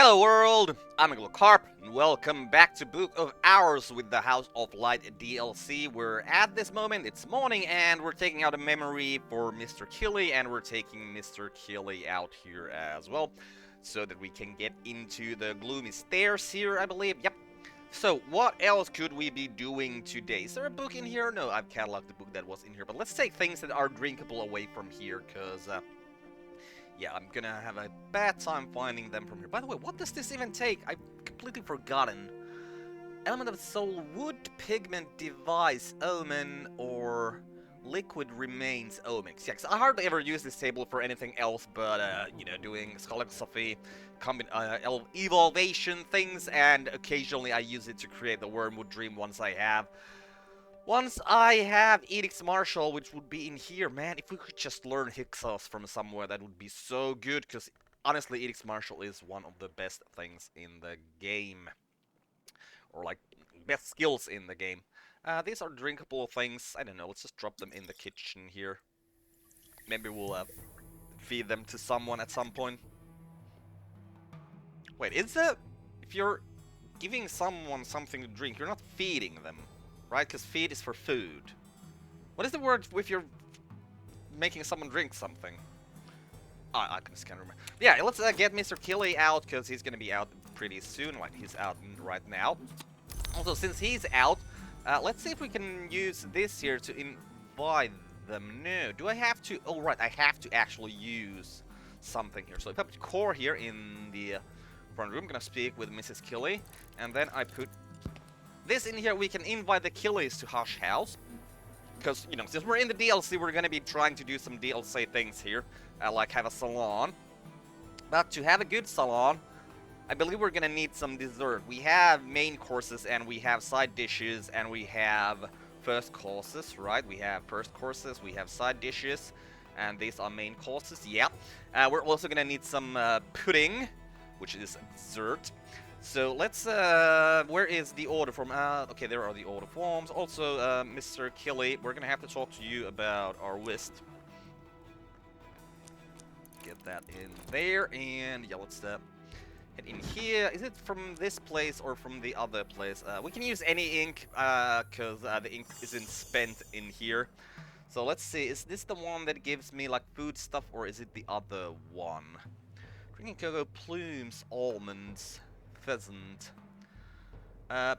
Hello world, I'm Carp, and welcome back to Book of Hours with the House of Light DLC. We're at this moment, it's morning, and we're taking out a memory for Mr. Killy, and we're taking Mr. Killy out here as well, so that we can get into the gloomy stairs here, I believe. Yep. So, what else could we be doing today? Is there a book in here? No, I've cataloged the book that was in here, but let's take things that are drinkable away from here, because, yeah, I'm gonna have a bad time finding them from here. By the way, what does this even take? I've completely forgotten. Element of soul, wood, pigment, device, omen, or liquid remains, omens. Yeah, 'cause I hardly ever use this table for anything else but, you know, doing scholarly evolvation things, and occasionally I use it to create the Wormwood Dream once I have Edict's Marshal, which would be in here. Man, if we could just learn Hyksos from somewhere, that would be so good, because honestly, Edict's Marshal is one of the best things in the game. Or, like, best skills in the game. These are drinkable things. I don't know, let's just drop them in the kitchen here. Maybe we'll feed them to someone at some point. Wait, if you're giving someone something to drink, you're not feeding them, right? Because feed is for food. What is the word if you're making someone drink something? I just can't remember. Yeah, let's get Mr. Killy out, because he's gonna be out pretty soon. Like, he's out right now. Also, since he's out, let's see if we can use this here to invite them. No, do I have to? Oh, right, I have to actually use something here. So if I put core here in the front room, I'm gonna speak with Mrs. Killy, and then I put this in here. We can invite the Killys to Hush House, because, you know, since we're in the DLC, we're gonna be trying to do some DLC things here, like have a salon. But to have a good salon, I believe we're gonna need some dessert. We have main courses, and we have side dishes, and we have first courses, right? We have first courses, we have side dishes, and these are main courses, yeah. We're also gonna need some pudding, which is dessert. So let's, where is the order form? Okay, there are the order forms. Also, Mr. Killy, we're gonna have to talk to you about our list. Get that in there, and yeah, let's head in here. Is it from this place or from the other place? We can use any ink, because the ink isn't spent in here. So let's see, is this the one that gives me, like, food stuff, or is it the other one? Drinking cocoa, plumes, almonds, pheasant.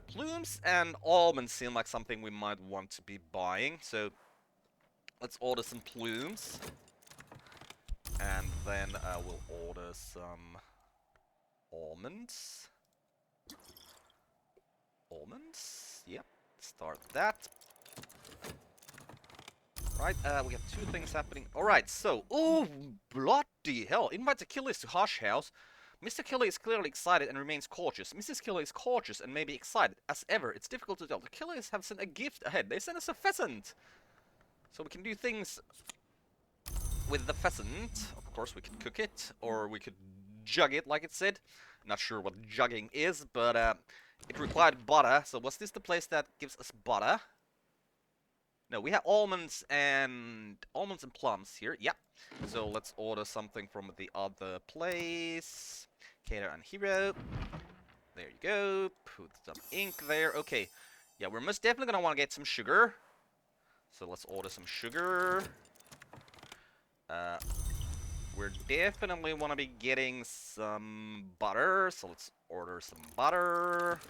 Plumes and almonds seem like something we might want to be buying, so let's order some plumes. And then we'll order some almonds. Almonds? Yep. Start that. Right, we have two things happening. Alright, so... Oh, bloody hell. Invite the Killys to Hush House. Mr. Killy is clearly excited and remains cautious. Mrs. Killy is cautious and maybe excited. As ever, it's difficult to tell. The Killys have sent a gift ahead. They sent us a pheasant. So we can do things with the pheasant. Of course, we could cook it, or we could jug it, like it said. Not sure what jugging is, but it required butter. So was this the place that gives us butter? No, we have almonds and plums here. Yep. So let's order something from the other place. Cater and Hero. There you go. Put some ink there. Okay. Yeah, we're most definitely gonna want to get some sugar. So let's order some sugar. We're definitely want to be getting some butter, so let's order some butter.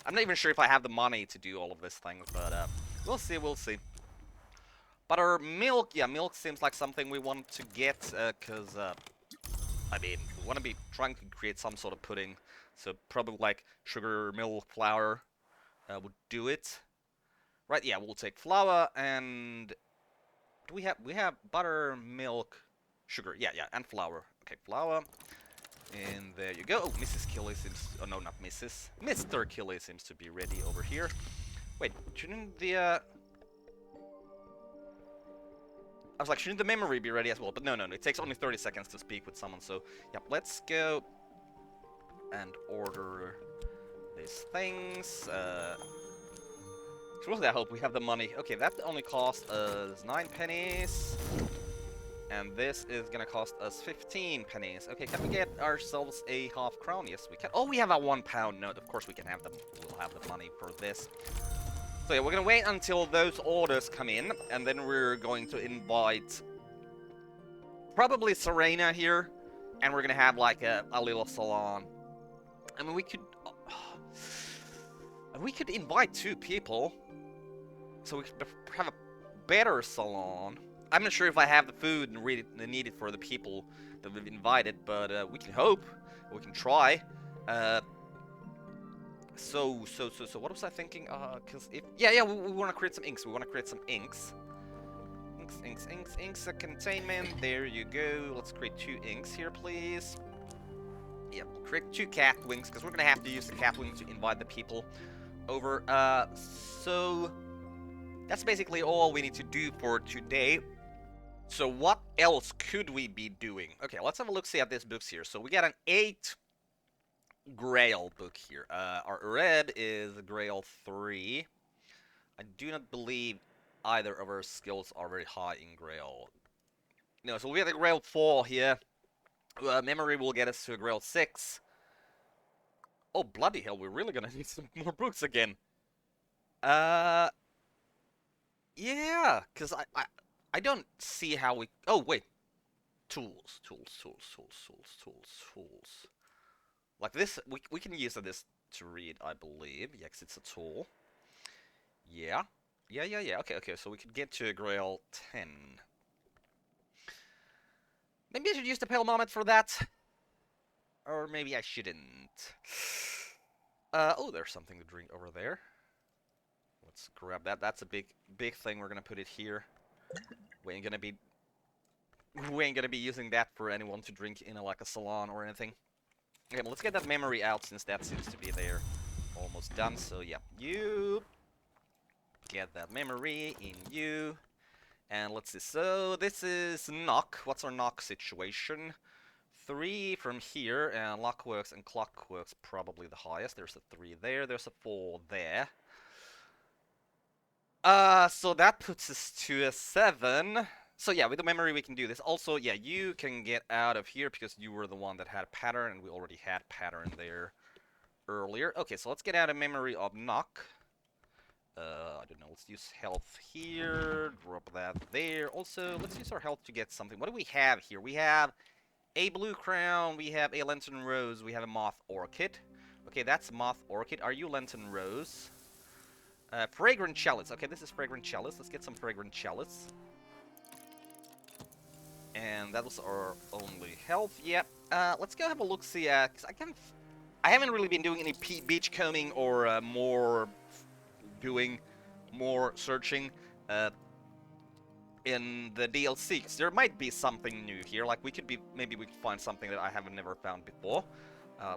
I'm not even sure if I have the money to do all of this thing, but we'll see, we'll see. Butter, milk, yeah, milk seems like something we want to get, because, I mean, we want to be trying to create some sort of pudding, so probably like sugar, milk, flour would do it. Right, yeah, we'll take flour, and do we have butter, milk, sugar, yeah, and flour. Okay, flour. And there you go. Oh, Mrs. Killy seems... Oh, no, not Mrs. Mr. Killy seems to be ready over here. Wait, shouldn't the... I was like, shouldn't the memory be ready as well? But no, it takes only 30 seconds to speak with someone, so... Yeah, let's go and order these things. Truly, I hope we have the money. Okay, that only cost us 9 pennies. And this is gonna cost us 15 pennies. Okay, can we get ourselves a half crown? Yes, we can. Oh, we have a £1 note. Of course we can have them. We'll have the money for this. So yeah, we're gonna wait until those orders come in, and then we're going to invite probably Serena here, and we're gonna have like a little salon. I mean, we could invite 2 people, so we could have a better salon. I'm not sure if I have the food needed for the people that we've invited, but we can hope. We can try. So what was I thinking? Cause if yeah, we want to create some inks. We want to create some inks. Inks. A containment. There you go. Let's create 2 inks here, please. Yep, create 2 cat wings, because we're gonna have to use the cat wings to invite the people over. So that's basically all we need to do for today. So what else could we be doing? Okay, let's have a look-see at these books here. So we got an 8 Grail book here. Our red is Grail 3. I do not believe either of our skills are very high in Grail. No, so we have a Grail 4 here. Memory will get us to a Grail 6. Oh, bloody hell, we're really gonna need some more books again. Yeah, because I don't see how we... Oh, wait. Tools. Like this, we can use this to read, I believe. Yeah, 'cause it's a tool. Yeah. Yeah. Okay, so we could get to a Grail 10. Maybe I should use the Pale Moment for that. Or maybe I shouldn't. Oh, there's something to drink over there. Let's grab that. That's a big thing. We're gonna put it here. We ain't gonna be using that for anyone to drink in like a salon or anything. Okay, well, let's get that memory out since that seems to be there. Almost done. So yeah, you get that memory in you. And let's see. So this is knock. What's our knock situation? 3 from here, and Lockworks and Clockworks probably the highest. There's a 3 there. There's a 4 there. So that puts us to a 7. So yeah, with the memory we can do this. Also, yeah, you can get out of here because you were the one that had pattern, and we already had pattern there earlier. Okay, so let's get out of memory of knock. I don't know, let's use health here, drop that there. Also, let's use our health to get something. What do we have here? We have a blue crown, we have a lantern rose, we have a moth orchid. Okay, that's moth orchid. Are you lantern rose? Fragrant chalice. Okay, this is fragrant chalice. Let's get some fragrant chalice. And that was our only health. Yep. Let's go have a look-see at... Cause I haven't really been doing any beach combing or doing more searching in the DLC. Cause there might be something new here. Like maybe we could find something that I haven't never found before.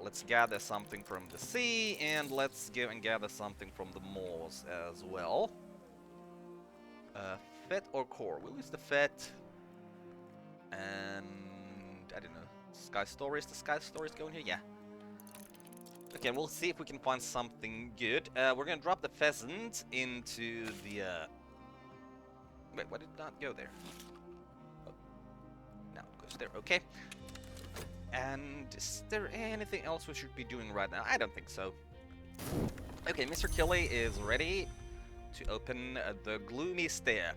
Let's gather something from the sea, and let's go and gather something from the moors as well. Fet or core? We'll use the fet. And I don't know. Sky Stories? The Sky Stories going here? Yeah. Okay, we'll see if we can find something good. We're gonna drop the pheasant into the wait, why did it not go there? Oh. Now it goes there. Okay. And is there anything else we should be doing right now? I don't think so. Okay, Mr. Killy is ready to open the gloomy stair.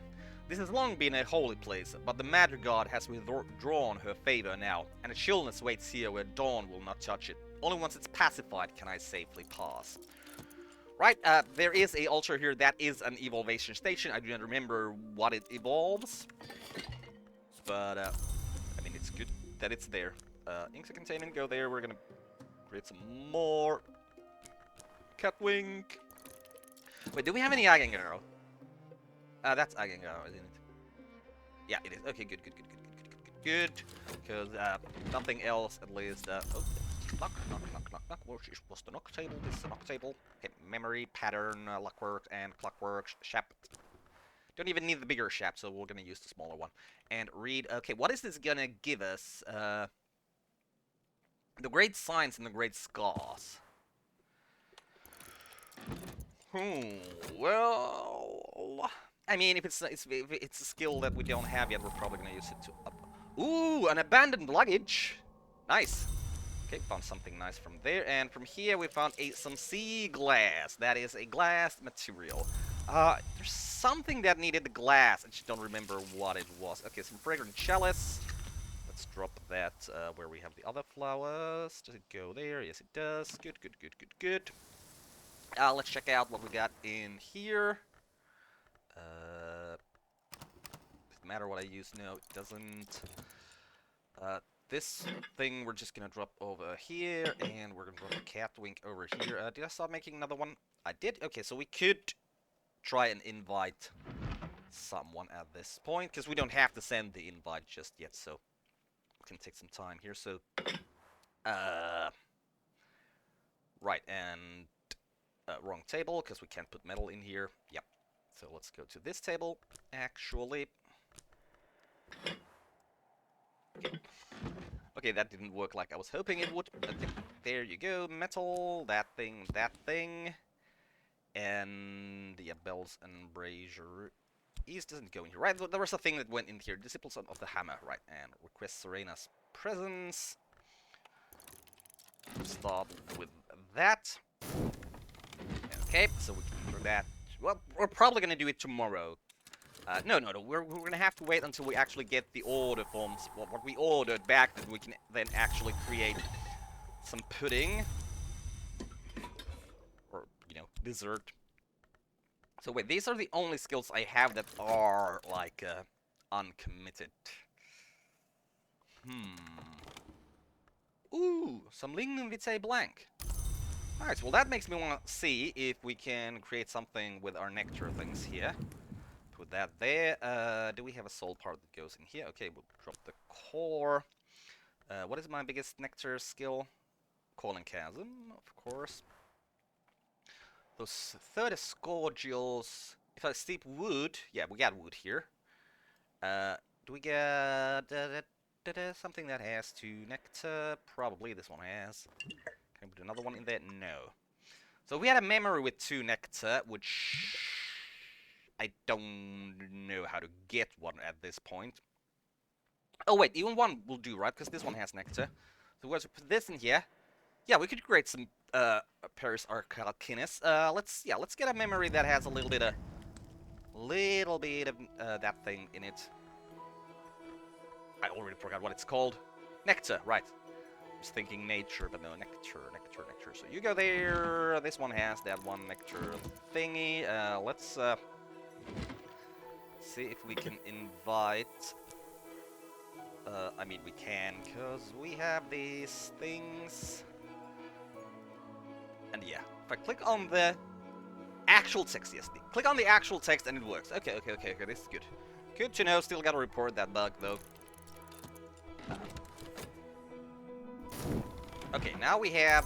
This has long been a holy place, but the Matter God has withdrawn her favor now, and a chillness waits here where dawn will not touch it. Only once it's pacified can I safely pass. Right, there is a altar here that is an evolvation station. I do not remember what it evolves, but I mean, it's good that it's there. Inks of containment, go there. We're gonna create some more Catwing. Wait, do we have any Agangaro? That's Agangaro, isn't it? Yeah, it is. Okay, good. Good. Because something else at least. Oh, knock. What's the knock table? This is the knock table. Okay, memory, pattern, luckwork, and clockwork. Shap. Don't even need the bigger shap, so we're gonna use the smaller one. And read. Okay, what is this gonna give us? The great signs and the great scars. Well, I mean, if it's a skill that we don't have yet, we're probably gonna use it to up. Ooh, an abandoned luggage. Nice. Okay, found something nice from there, and from here we found some sea glass. That is a glass material. There's something that needed the glass. I just don't remember what it was. Okay, some fragrant chalice. Let's drop that where we have the other flowers. Does it go there? Yes, it does. Good, good, good, good, good. Let's check out what we got in here. Doesn't matter what I use. No, it doesn't. This thing we're just gonna drop over here, and we're gonna drop a cat wink over here. Did I start making another one? I did? Okay, so we could try and invite someone at this point, because we don't have to send the invite just yet, so it can take some time here. So, right, and wrong table, because we can't put metal in here. Yep. So let's go to this table, actually. Okay. Okay, that didn't work like I was hoping it would. I think, there you go, metal, that thing, and yeah, bells and brazier. East doesn't go in here, right? There was a thing that went in here, Disciples of the Hammer, right? And request Serena's presence. Start with that. Okay, so we can do that. Well, we're probably gonna do it tomorrow. No, we're gonna have to wait until we actually get the order forms, what we ordered back, that we can then actually create some pudding. Or, you know, dessert. So wait, these are the only skills I have that are, like, uncommitted. Ooh, some lignin vitae blank. Nice, well that makes me want to see if we can create something with our nectar things here. Put that there. Do we have a soul part that goes in here? Okay, we'll drop the core. What is my biggest nectar skill? Calling Chasm, of course. Those 30 scourgials. If I steep wood, yeah, we got wood here. Do we get something that has 2 nectar? Probably this one has. Can I put another one in there? No. So we had a memory with 2 nectar, which I don't know how to get one at this point. Oh wait, even one will do, right? Because this one has nectar. So we'll put this in here. Yeah, we could create some Paris Arcalcinus. Let's get a memory that has a little bit of that thing in it. I already forgot what it's called. Nectar, right. I was thinking nature, but no, nectar. So you go there. This one has that one nectar thingy. Let's see if we can invite. I mean, we can, because we have these things. And yeah, if I click on the actual text, yes, click on the actual text and it works. Okay, this is good. Good to know, still gotta report that bug, though. Okay, now we have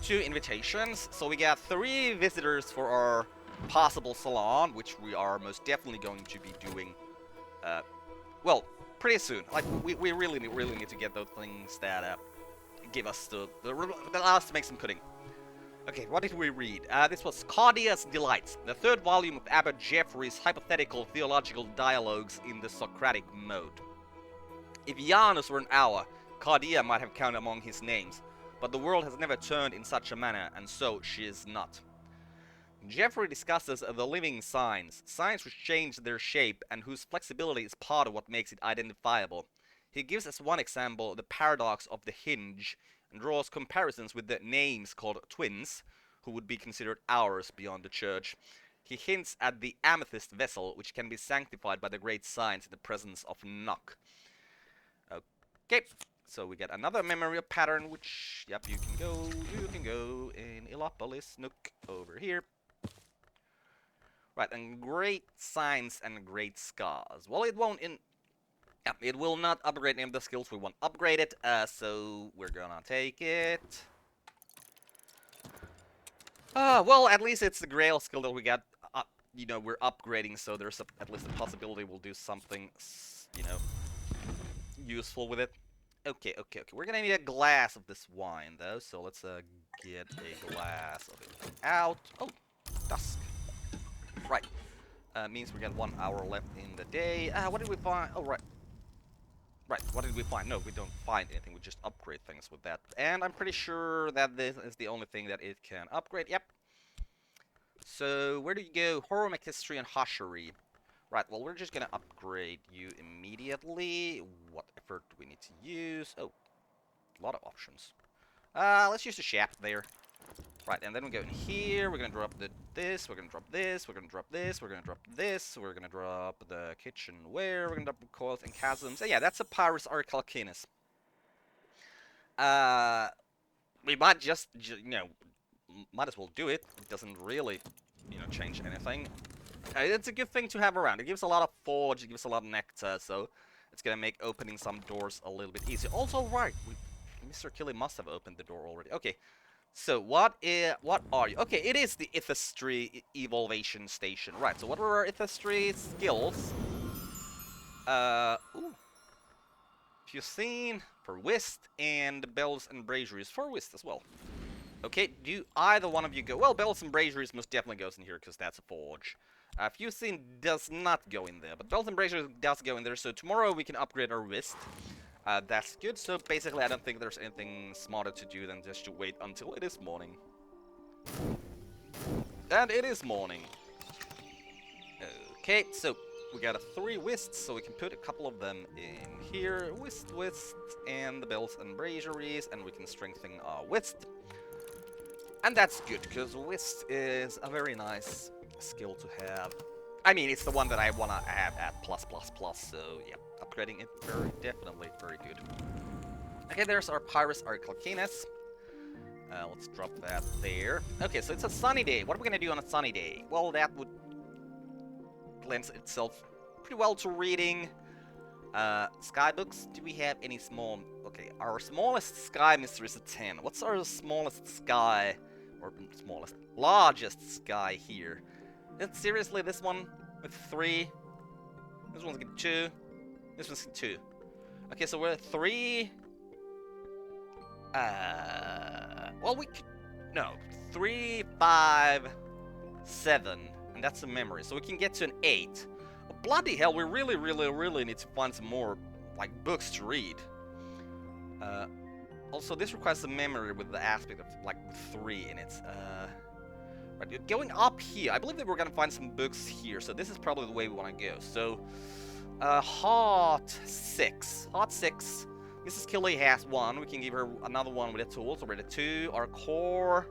2 invitations, so we got 3 visitors for our possible salon, which we are most definitely going to be doing, well, pretty soon. Like, we really need to get those things that give us that allow us to make some pudding. Okay, what did we read? This was Cardia's Delights, the 3rd volume of Abbot Jeffrey's hypothetical theological dialogues in the Socratic mode. If Janus were an hour, Cardia might have counted among his names, but the world has never turned in such a manner, and so she is not. Jeffrey discusses the living signs, signs which change their shape and whose flexibility is part of what makes it identifiable. He gives as one example the paradox of the hinge, and draws comparisons with the names called twins, who would be considered hours beyond the church. He hints at the amethyst vessel, which can be sanctified by the great signs in the presence of Nock. Okay, so we get another memory pattern, which, yep, you can go in Illopolis Nook over here. Right, and great signs and great scars. Well, it won't it will not upgrade any of the skills we want upgraded, so we're gonna take it. Well, at least it's the Grail skill that we got, you know, we're upgrading, so there's at least a possibility we'll do something, you know, useful with it. Okay. We're gonna need a glass of this wine, though, so let's get a glass of it out. Oh, dusk. Right. Means we got 1 hour left in the day. What did we find? Oh, right. Right, what did we find? No, we don't find anything, we just upgrade things with that. And I'm pretty sure that this is the only thing that it can upgrade, yep. So, where do you go? Horror, History, and Hashery. Right, well, we're just gonna upgrade you immediately. What effort do we need to use? Oh, a lot of options. Let's use the shaft there. Right, and then we go in here, we're gonna drop this, we're gonna drop this, we're gonna drop this, we're gonna drop this, we're gonna drop the kitchenware, we're gonna drop coils and chasms. And yeah, that's a Pyrus Arcalcinus. We might just, you know, might as well do it. It doesn't really, you know, change anything. It's a good thing to have around. It gives a lot of forge, it gives a lot of nectar, so it's gonna make opening some doors a little bit easier. Also, right, Mr. Killy must have opened the door already. Okay, so what are you? Okay, it is the Ithistry Evolvation Station. Right, so what are our Ithistry skills? Ooh. Fucine for Whist, and Bells and Braziers for Whist as well. Okay, do either one of you go? Well, Bells and Braziers most definitely goes in here, because that's a forge. Fucine does not go in there, but Bells and Braziers does go in there, so tomorrow we can upgrade our Whist. That's good, so basically I don't think there's anything smarter to do than just to wait until it is morning. And it is morning. Okay, so we got 3 Whists, so we can put a couple of them in here. Whist, and the Bells and Braziers, and we can strengthen our Whist. And that's good, because Whist is a very nice skill to have. I mean, it's the one that I want to have at +++, so yeah, upgrading it definitely very good. Okay, there's our Pyrus Arcalcinus. Let's drop that there. Okay, so it's a sunny day. What are we going to do on a sunny day? Well, that would lends itself pretty well to reading. Sky books. Do we have any small... Okay, our smallest sky mystery is a 10. What's our smallest sky... Or smallest... Largest sky here? Seriously, this one with 3? This one's got 2? This one's 2. Okay, so we're at 3... Well, we could... No. 3, 5, 7. And that's a memory. So we can get to an 8. But bloody hell, we really need to find some more, like, books to read. Also, this requires a memory with the aspect of, like, 3 in it. Right, going up here, I believe that we're gonna find some books here, so this is probably the way we want to go. So, Hot 6. Hot 6. Mrs. Killy has 1. We can give her another one with a tool, so we're at 2. Our core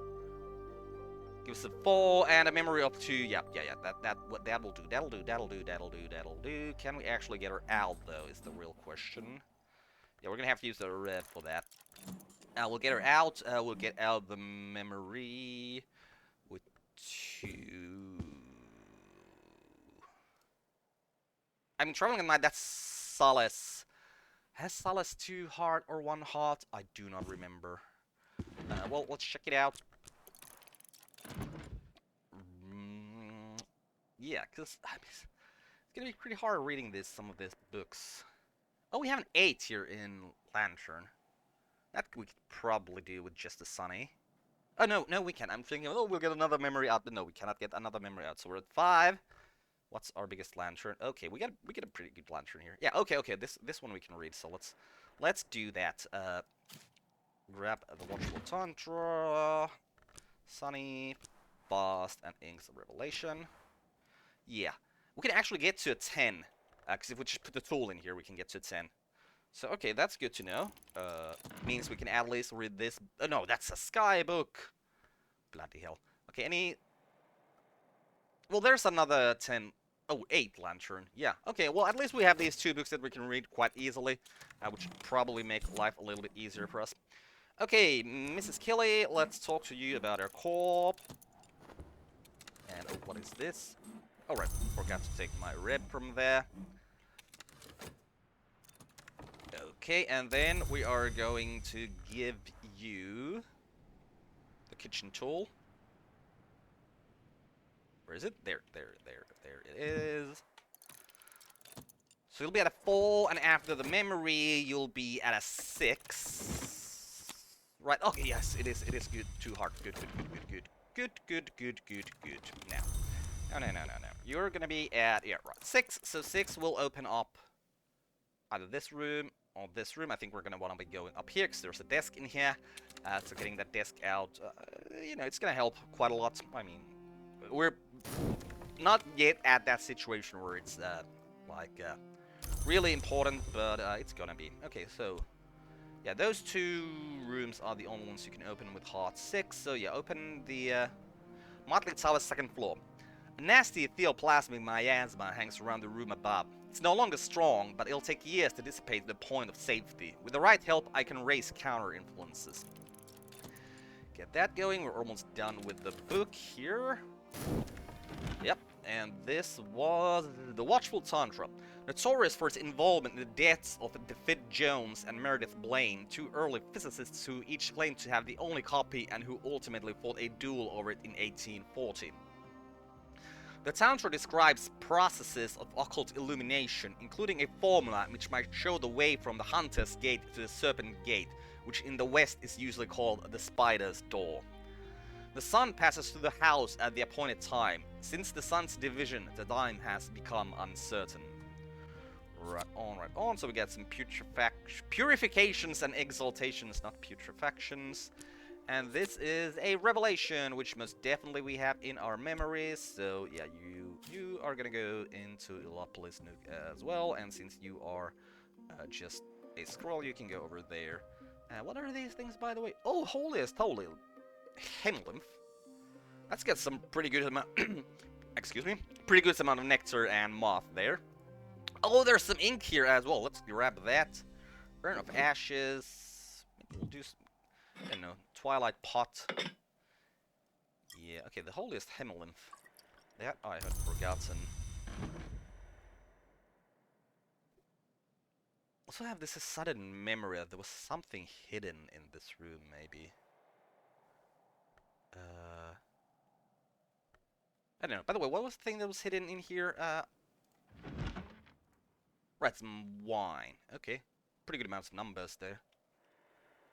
gives us a 4, and a memory of 2. Yeah, that'll do. Can we actually get her out, though, is the real question. Yeah, we're gonna have to use the red for that. We'll get her out. We'll get out the memory with 2. I'm traveling at night. That's Solace. Has Solace 2 heart or 1 heart? I do not remember. Well, let's check it out. Yeah, because it's gonna be pretty hard reading some of these books. Oh, we have an 8 here in Lantern. That we could probably do with just a Sunny. Oh, no, we can't. I'm thinking, oh, we'll get another memory out. But no, we cannot get another memory out. So we're at 5. What's our biggest Lantern? Okay, we get a pretty good Lantern here. Yeah, okay. This one we can read. So let's do that. Grab the Watchful Tantra, Sunny, Fast, and Inks of Revelation. Yeah, we can actually get to a 10. Because if we just put the tool in here, we can get to a 10. So, okay, that's good to know. Means we can at least read this. Oh, no, that's a Sky book. Bloody hell. Okay, any... Well, there's another 10... Oh, 8 Lantern. Yeah, okay, well, at least we have these 2 books that we can read quite easily. Which should probably make life a little bit easier for us. Okay, Mrs. Killy, let's talk to you about our Carp. And, oh, what is this? Oh, right, forgot to take my red from there. Okay, and then we are going to give you the kitchen tool. Where is it? There it is. So you'll be at a 4, and after the memory, you'll be at a 6. Right, okay, yes, it is good. 2 heart. Good. Now. No. You're gonna be at, yeah, right, 6. So 6 will open up either this room on this room. I think we're gonna want to be going up here because there's a desk in here. So getting that desk out, you know, it's gonna help quite a lot. I mean, we're not yet at that situation where it's really important, but it's gonna be. Okay, so yeah, those two rooms are the only ones you can open with Heart 6. So yeah, open the Motley Tower's second floor. A nasty etheoplasmic miasma hangs around the room above. It's no longer strong, but it'll take years to dissipate the point of safety. With the right help, I can raise counter-influences. Get that going. We're almost done with the book here. Yep, and this was The Watchful Tantra. Notorious for its involvement in the deaths of DeFid Jones and Meredith Blaine, two early physicists who each claimed to have the only copy and who ultimately fought a duel over it in 1840. The Tantra describes processes of occult illumination, including a formula which might show the way from the Hunter's Gate to the Serpent Gate, which in the West is usually called the Spider's Door. The sun passes through the house at the appointed time. Since the sun's division, the time has become uncertain. Right on. So we get some purifications and exaltations, not putrefactions. And this is a revelation, which most definitely we have in our memories. So yeah, you are gonna go into Illopolis Nook as well. And since you are just a scroll, you can go over there. What are these things, by the way? Oh, holiest holy Hemlymph. Let's get some pretty good amount. Excuse me, pretty good amount of nectar and moth there. Oh, there's some ink here as well. Let's grab that. Urn of Ashes. Maybe we'll do some, I don't know, Twilight Pot. Yeah, okay, the holiest Hemlymph. That I had forgotten. Also have this sudden memory that there was something hidden in this room, maybe. I don't know. By the way, what was the thing that was hidden in here? Right, some wine. Okay. Pretty good amounts of numbers there.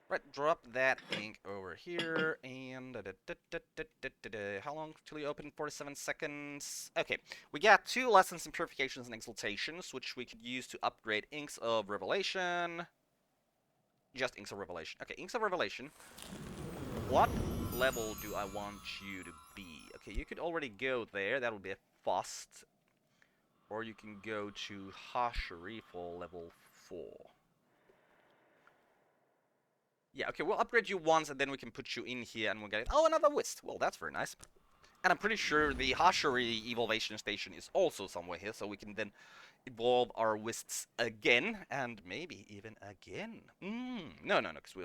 Right, drop that ink over here, and how long till you open? 47 seconds. Okay, we got 2 lessons in purifications and exaltations, which we could use to upgrade Inks of Revelation. Just Inks of Revelation. Okay, Inks of Revelation. What level do I want you to be? Okay, you could already go there. That would be a Fust. Or you can go to Hashari for level 4. Yeah, okay, we'll upgrade you once, and then we can put you in here, and we'll get it. Oh, another Whist! Well, that's very nice. And I'm pretty sure the Hashari Evolvation Station is also somewhere here, so we can then evolve our Whists again, and maybe even again. No, because we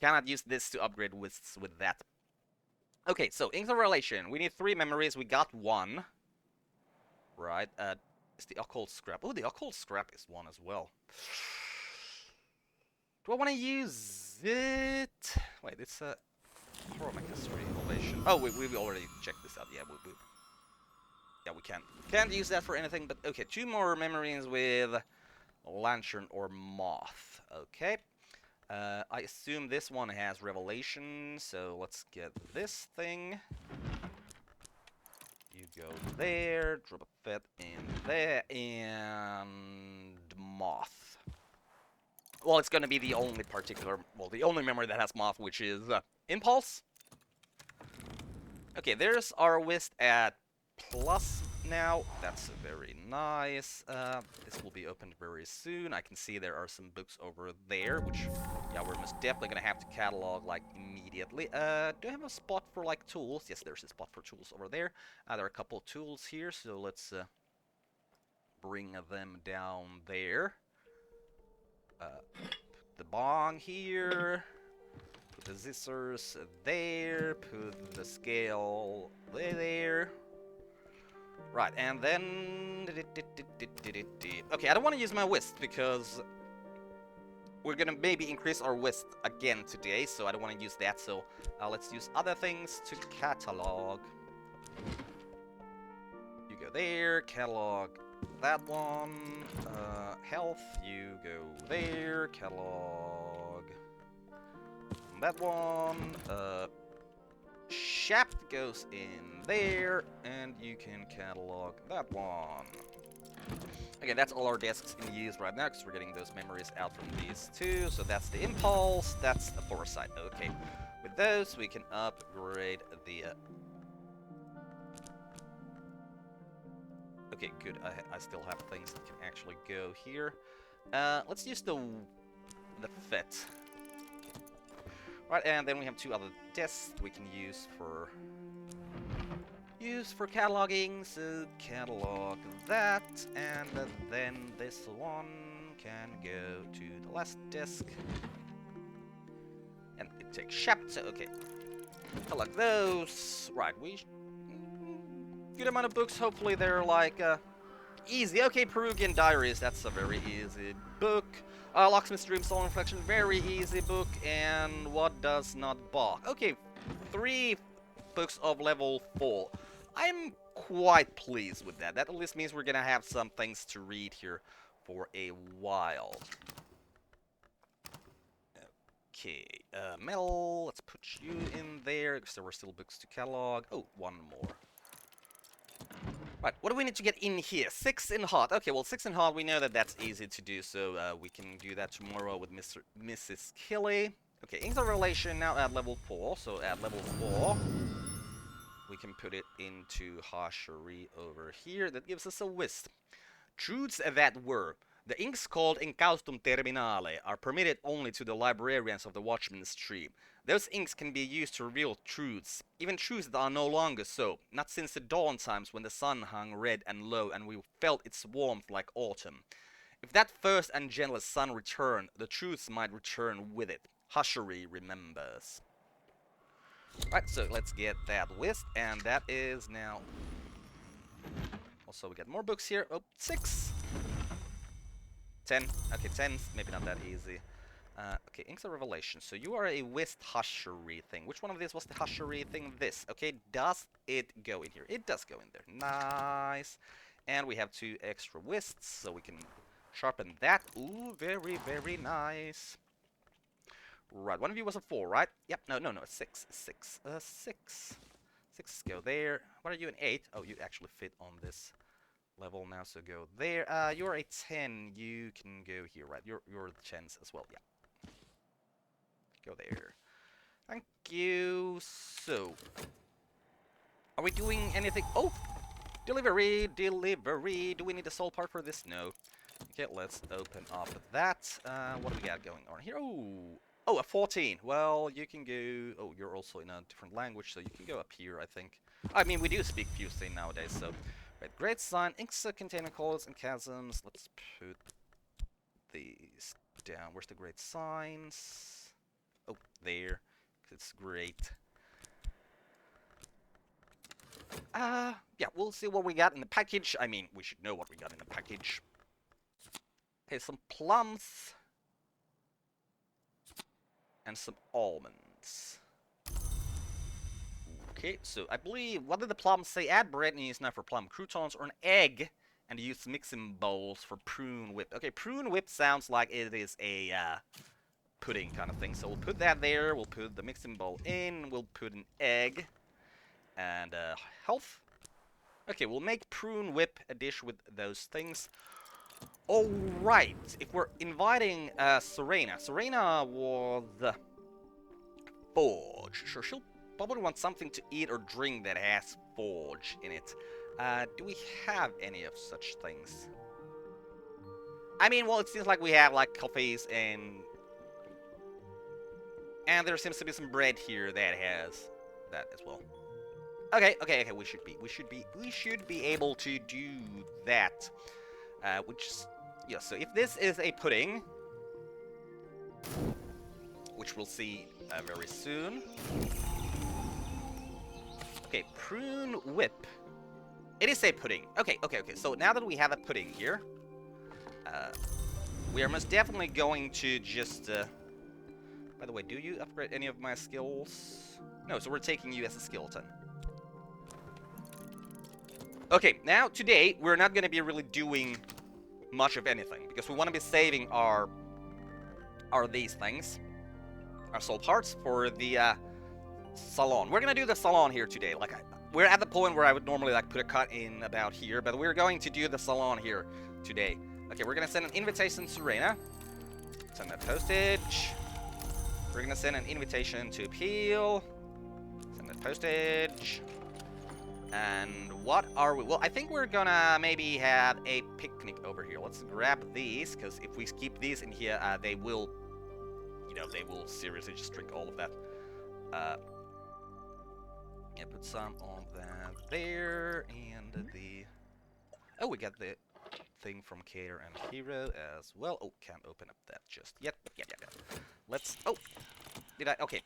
cannot use this to upgrade Whists with that. Okay, so, Inks of Relation. We need 3 memories, we got 1. Right, it's the Occult Scrap. Oh, the Occult Scrap is 1 as well. Do I want to use it? Wait, it's a Chromac History Evolution. Oh, we already checked this out. Yeah, we can't use that for anything. But okay, 2 more memories with Lantern or Moth. Okay, I assume this one has Revelation. So let's get this thing. You go there, drop a fit in there, and Moth. Well, it's gonna be the only the only memory that has Moth, which is Impulse. Okay, there's our Whist at plus now. That's very nice. This will be opened very soon. I can see there are some books over there, which, yeah, we're most definitely gonna have to catalog, like, immediately. Do I have a spot for, like, tools? Yes, there's a spot for tools over there. There are a couple of tools here, so let's bring them down there. Put the bong here. Put the scissors there. Put the scale there. Right, and then... Okay, I don't want to use my Whist, because we're gonna maybe increase our Whist again today, so I don't want to use that, so let's use other things to catalog. You go there, catalog that one. Health, you go there, catalog that one. Shaft goes in there, and you can catalog that one. Okay, that's all our desks in use right now, because we're getting those memories out from these two. So that's the impulse, that's a foresight. Okay, with those we can upgrade the... Okay, good, I still have things that can actually go here. Let's use the fit. Right, and then we have two other desks we can use for cataloging, so catalog that, and then this one can go to the last disk, and it takes chapter. Okay, collect those. Right, good amount of books. Hopefully they're like easy. Okay, Peruvian Diaries. That's a very easy book. Locksmith's Dream, Soul Reflection. Very easy book. And what does not balk? Okay, 3 books of level 4. I'm quite pleased with that. That at least means we're gonna have some things to read here for a while. Okay, metal, let's put you in there, because there were still books to catalog. Oh, one more. Right, what do we need to get in here? 6 in hot. Okay, well, 6 in hot, we know that that's easy to do, so we can do that tomorrow with Mrs. Killy. Okay, Inks of Revelation now at level 4, so at level 4... we can put it into Hashery over here. That gives us a whist. Truths that were. The inks called Incaustum Terminale are permitted only to the librarians of the Watchman's Tree. Those inks can be used to reveal truths, even truths that are no longer so, not since the dawn times when the sun hung red and low and we felt its warmth like autumn. If that first and gentlest sun returned, the truths might return with it. Hashery remembers. Right, so let's get that whist, and that is now... Also, we get more books here. Oh, 6. 10. Okay, 10's maybe not that easy. Okay, Inks of Revelation. So you are a whist Hashery thing. Which one of these was the Hashery thing? This. Okay, does it go in here? It does go in there. Nice. And we have 2 extra whists, so we can sharpen that. Ooh, very, very nice. Right, one of you was a 4, right? Yep, no, 6. 6. 6 go there. What are you, an 8? Oh, you actually fit on this level now, so go there. You're a 10. You can go here, right? You're the 10s as well, yeah. Go there. Thank you. So, are we doing anything? Oh! Delivery! Do we need a soul part for this? No. Okay, let's open up that. What do we got going on here? Oh, a 14. Well, you can go... Oh, you're also in a different language, so you can go up here, I think. I mean, we do speak Fusing nowadays, so... Right, great sign. Inks containing colors and chasms. Let's put these down. Where's the great signs? Oh, there. It's great. Yeah, we'll see what we got in the package. I mean, we should know what we got in the package. Okay, some plums. And some almonds. Okay, so I believe, what did the plums say? Add bread and use now for plum croutons or an egg and use mixing bowls for prune whip. Okay, prune whip sounds like it is a pudding kind of thing. So we'll put that there, we'll put the mixing bowl in, we'll put an egg and health. Okay, we'll make prune whip a dish with those things. Alright, if we're inviting Serena. Serena was forge. Sure, she'll probably want something to eat or drink that has forge in it. Do we have any of such things? I mean, well, it seems like we have like coffees and there seems to be some bread here that has that as well. Okay, we should be able to do that. Which is, yeah, so if this is a pudding, which we'll see very soon. Okay, prune whip. It is a pudding. Okay, so now that we have a pudding here, we are most definitely going to just, by the way, do you upgrade any of my skills? No, so we're taking you as a skeleton. Okay, now today we're not going to be really doing much of anything because we want to be saving our these things, our soul parts for the salon. We're going to do the salon here today. Like we're at the point where I would normally like put a cut in about here, but we're going to do the salon here today. Okay, we're gonna send an invitation to Reina. Send that postage. We're gonna send an invitation to Peel. Send that postage. And what are we? Well, I think we're gonna maybe have a picnic over here. Let's grab these, because if we keep these in here, they will, you know, they will seriously just drink all of that. Yeah, put some on that there, and the... Oh, we got the thing from Cater and Hero as well. Oh, can't open up that just yet, but yeah. Let's... Oh, did I? Okay.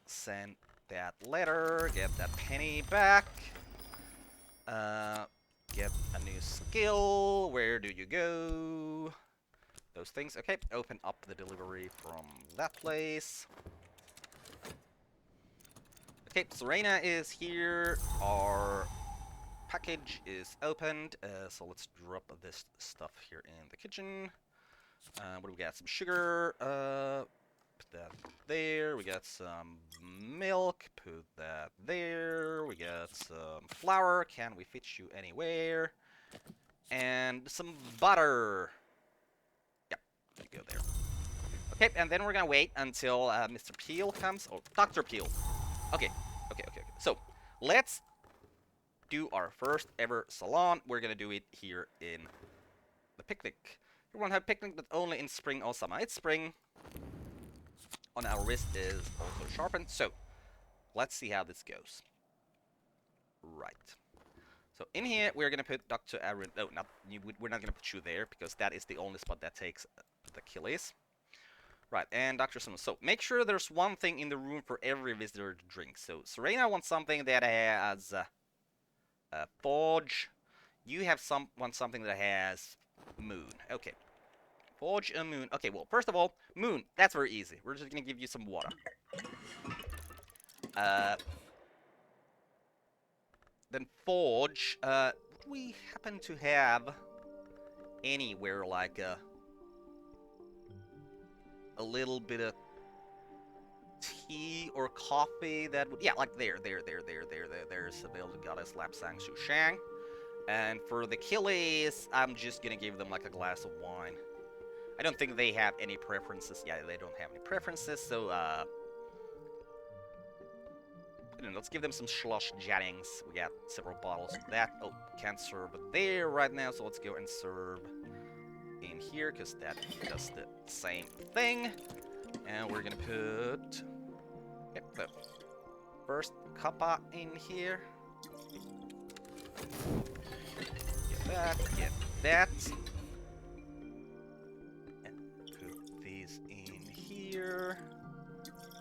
Send that letter, get that penny back. Get a new skill. Where do you go? Those things. Okay, open up the delivery from that place. Okay, Serena is here. Our package is opened. So let's drop this stuff here in the kitchen. What do we got? Some sugar. Put that there. We got some milk. Put that there. We got some flour. Can we fit you anywhere? And some butter. Yep, you go there. Okay, and then we're gonna wait until Mr. Peel comes. Oh, Dr. Peel. Okay. So, let's do our first ever salon. We're gonna do it here in the picnic. We won't have picnic, but only in spring or summer. It's spring. On our wrist is also sharpened. So, let's see how this goes. Right. So, in here, we're gonna put Dr. Aaron. Oh, we're not gonna put you there, because that is the only spot that takes the Achilles. Right, and Dr. Simmons. So, make sure there's one thing in the room for every visitor to drink. So, Serena wants something that has Forge. You have want something that has Moon. Okay. Forge and Moon. Okay, well, first of all, Moon. That's very easy. We're just gonna give you some water. Then Forge. Would we happen to have anywhere like a little bit of tea or coffee that would... Yeah, like there's the Veiled Goddess Lapsang Sushang. And for the Achilles, I'm just gonna give them like a glass of wine. I don't think they have any preferences. Yeah, they don't have any preferences, so I don't know, let's give them some Schloss Jennings. We got several bottles of that. Oh, can't serve there right now, so let's go and serve in here, because that does the same thing. And we're gonna put... Yep, the first cuppa in here. Get that. And put these in here.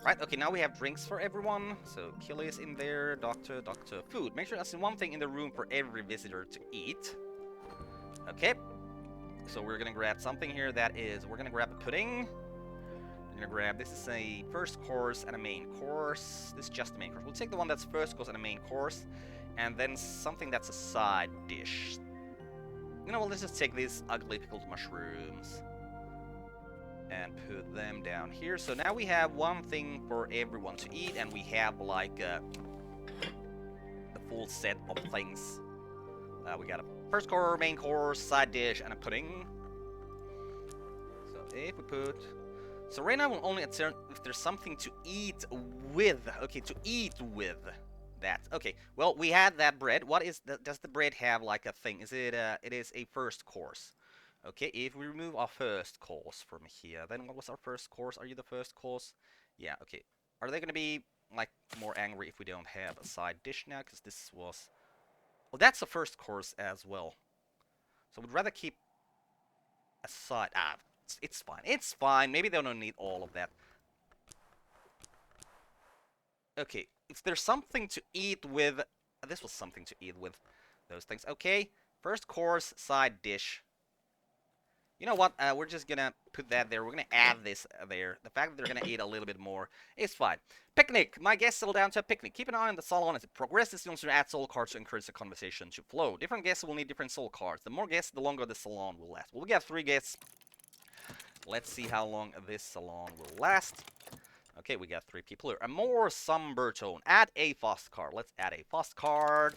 Right, okay, now we have drinks for everyone. So, Achilles in there, Doctor, food. Make sure that's one thing in the room for every visitor to eat. Okay. So we're gonna grab something here that is... We're gonna grab a pudding. We're gonna grab... This is a first course and a main course. This is just the main course. We'll take the one that's first course and a main course. And then something that's a side dish. You know what, let's just take these ugly pickled mushrooms and put them down here. So now we have one thing for everyone to eat, and we have like the full set of things. We got a first course, main course, side dish, and a pudding. So if we put... Serena will only answer if there's something to eat with. Okay, to eat with. That. Okay, well, we had that bread. What is does the bread have like a thing? Is it it is a first course. Okay, if we remove our first course from here, then what was our first course? Are you the first course? Yeah, okay. Are they gonna be like more angry if we don't have a side dish now? Because this was... Well, that's a first course as well. So we'd rather keep a side... it's fine. It's fine. Maybe they don't need all of that. Okay, if there's something to eat with... This was something to eat with those things. Okay, first course, side dish. You know what? We're just gonna put that there. We're gonna add this there. The fact that they're gonna eat a little bit more is fine. Picnic. My guests settle down to a picnic. Keep an eye on the salon as it progresses. You also add soul cards to encourage the conversation to flow. Different guests will need different soul cards. The more guests, the longer the salon will last. Well, we got 3 guests. Let's see how long this salon will last. Okay, we got 3 people here. A more somber tone. Add a Fost card. Let's add a Fost card.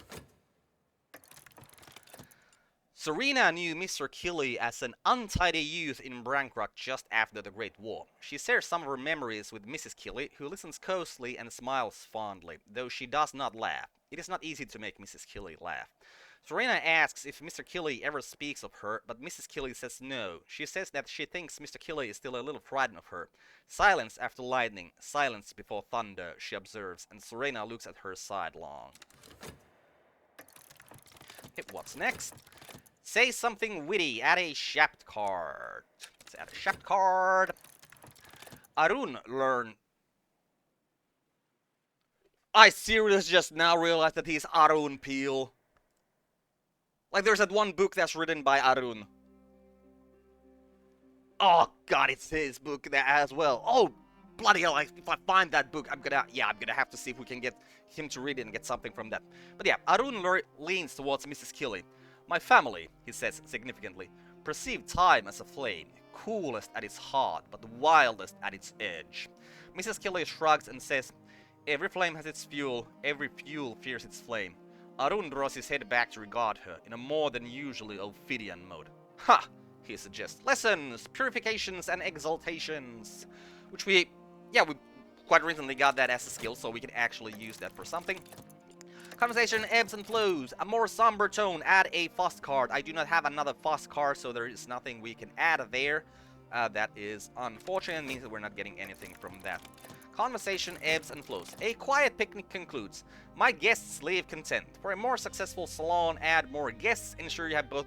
Serena knew Mr. Killy as an untidy youth in Bancroft just after the Great War. She shares some of her memories with Mrs. Killy, who listens closely and smiles fondly, though she does not laugh. It is not easy to make Mrs. Killy laugh. Serena asks if Mr. Killy ever speaks of her, but Mrs. Killy says no. She says that she thinks Mr. Killy is still a little frightened of her. Silence after lightning, silence before thunder, she observes, and Serena looks at her sidelong. Okay, what's next? Say something witty, add a shaft card. Let's add a shaft card. Arun learn. I seriously just now realized that he's Arun Peel. Like, there's that one book that's written by Arun. Oh god, it's his book there as well. Oh, bloody hell, if I find that book, I'm gonna have to see if we can get him to read it and get something from that. But yeah, Arun leans towards Mrs. Killy. My family, he says significantly, perceive time as a flame, coolest at its heart, but wildest at its edge. Mrs. Killy shrugs and says, every flame has its fuel, every fuel fears its flame. Arun draws his head back to regard her, in a more than usually Ophidian mode. Ha! He suggests. Lessons, purifications, and exaltations. Which we quite recently got that as a skill, so we can actually use that for something. Conversation ebbs and flows. A more somber tone. Add a fuss card. I do not have another fuss card, so there is nothing we can add there. That is unfortunate. It means that we're not getting anything from that. Conversation ebbs and flows. A quiet picnic concludes. My guests leave content. For a more successful salon, add more guests. Ensure you have both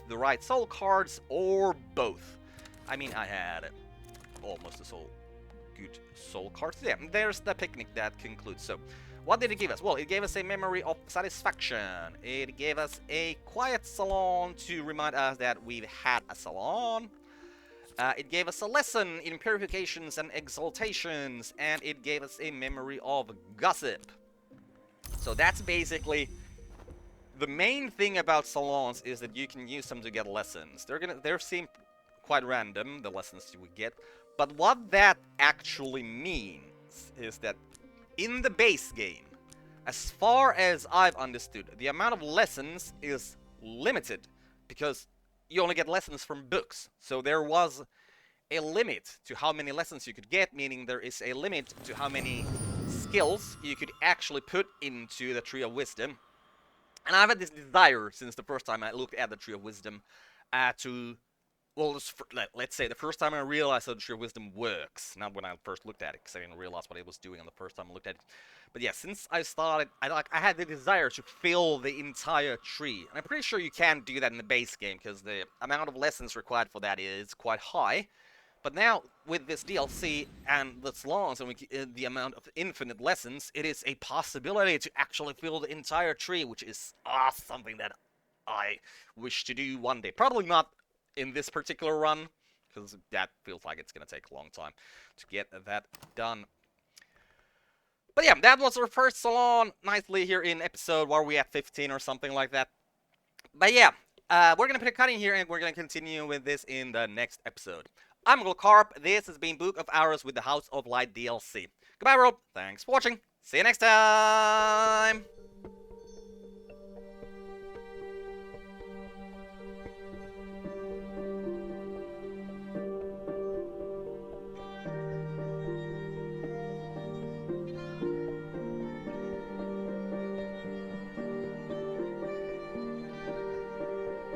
the right soul cards or both. I mean, I had almost a good soul cards. Yeah, there's the picnic that concludes. So, what did it give us? Well, it gave us a memory of satisfaction. It gave us a quiet salon to remind us that we've had a salon. It gave us a lesson in purifications and exaltations, and it gave us a memory of gossip. So that's basically the main thing about salons, is that you can use them to get lessons. They seem quite random, the lessons you would get, but what that actually means is that in the base game, as far as I've understood, the amount of lessons is limited because you only get lessons from books. So there was a limit to how many lessons you could get, meaning there is a limit to how many skills you could actually put into the Tree of Wisdom. And I've had this desire since the first time I looked at the Tree of Wisdom let's say the first time I realized that the Tree of Wisdom works. Not when I first looked at it, because I didn't realize what it was doing on the first time I looked at it. But yeah, since I started, I had the desire to fill the entire tree. And I'm pretty sure you can do that in the base game, because the amount of lessons required for that is quite high. But now, with this DLC and the salons and the amount of infinite lessons, it is a possibility to actually fill the entire tree, which is something that I wish to do one day. Probably not in this particular run, because that feels like it's going to take a long time to get that done. But yeah, that was our first salon, nicely here in episode, where we at 15 or something like that. But yeah, we're going to put a cut in here, and we're going to continue with this in the next episode. I'm Carp. This has been Book of Hours with the House of Light DLC. Goodbye, world. Thanks for watching. See you next time.